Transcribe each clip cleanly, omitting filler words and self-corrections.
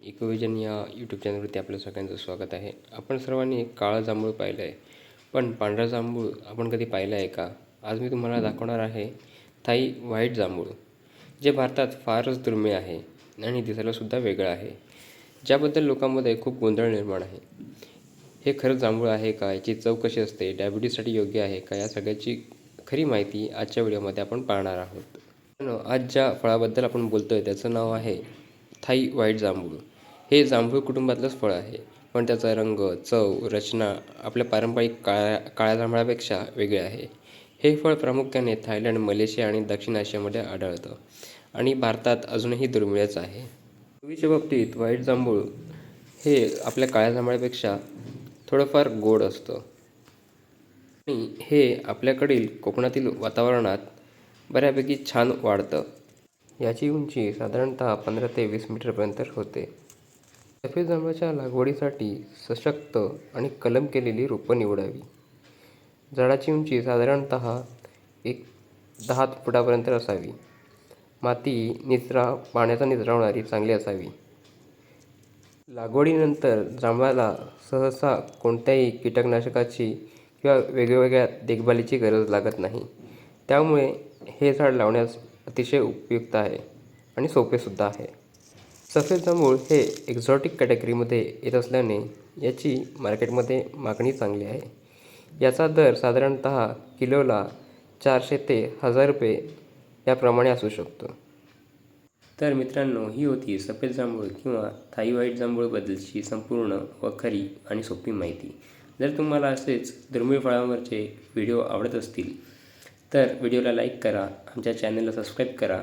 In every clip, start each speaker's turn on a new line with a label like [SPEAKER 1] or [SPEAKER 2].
[SPEAKER 1] Ecovision या YouTube चॅनलवरती आपलं सगळ्यांचं स्वागत आहे. आपण सर्वांनी काळा जांभूळ पाहिलं आहे, पण पांढरा जांभूळ आपण कधी पाहिला आहे का? आज मी तुम्हाला दाखवणार आहे थाई व्हाईट जांभूळ, जे भारतात फारच दुर्मिळ आहे आणि दिसायलासुद्धा वेगळं आहे, ज्याबद्दल लोकांमध्ये खूप गोंधळ निर्माण आहे. हे खरंच जांभूळ आहे का? याची चव कशी असते? डायबिटीजसाठी योग्य आहे का? या सगळ्याची खरी माहिती आजच्या व्हिडिओमध्ये आपण पाहणार आहोत. आज ज्या फळाबद्दल आपण बोलतोय त्याचं नाव आहे थाई व्हाईट जांभूळ. हे जांभूळ कुटुंबातलंच फळ आहे, पण त्याचा रंग, चव, रचना आपल्या पारंपरिक काळ्या जांभळापेक्षा वेगळे आहे. हे फळ प्रामुख्याने थायलंड, मलेशिया आणि दक्षिण आशियामध्ये आढळतं आणि भारतात अजूनही दुर्मिळच आहे. चवीच्या बाबतीत व्हाईट जांभूळ हे आपल्या काळ्या जांभळापेक्षा थोडंफार गोड असतं आणि हे आपल्याकडील कोकणातील वातावरणात बऱ्यापैकी छान वाढतं. याची उंची साधारणतः 15 ते 20 मीटरपर्यंत होते. सफेद जांभळाच्या लागवडीसाठी सशक्त आणि कलम केलेली रोपं निवडावी. झाडाची उंची साधारणतः 10 फुटापर्यंत असावी. माती पाण्याचा निचरा होणारी चांगली असावी. लागवडीनंतर जांभळाला सहसा कोणत्याही कीटकनाशकाची किंवा वेगवेगळ्या देखभालीची गरज लागत नाही. त्यामुळे हे झाड लावण्यास अतिशय उपयुक्त आहे आणि सोपेसुद्धा आहे. सफेद जांभूळ हे एक्झॉटिक कॅटेगरीमध्ये येत असल्याने याची मार्केटमध्ये मागणी चांगली आहे. याचा दर साधारणतः किलोला 400 ते 1000 रुपये याप्रमाणे असू शकतो. तर मित्रांनो, ही होती सफेद जांभूळ किंवा थाई व्हाईट जांभूळबद्दलची संपूर्ण व खरी आणि सोपी माहिती. जर तुम्हाला असेच दुर्मिळ फळांवरचे व्हिडिओ आवडत असतील तर व्हिडिओला लाईक करा, आमच्या चॅनलला सबस्क्राईब करा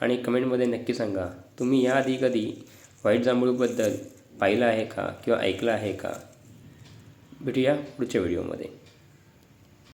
[SPEAKER 1] आणि कमेंटमध्ये नक्की सांगा तुम्ही याआधी कधी व्हाईट जांभूळबद्दल पाहिलं आहे का किंवा ऐकलं आहे का. भेटूया पुढच्या व्हिडिओमध्ये.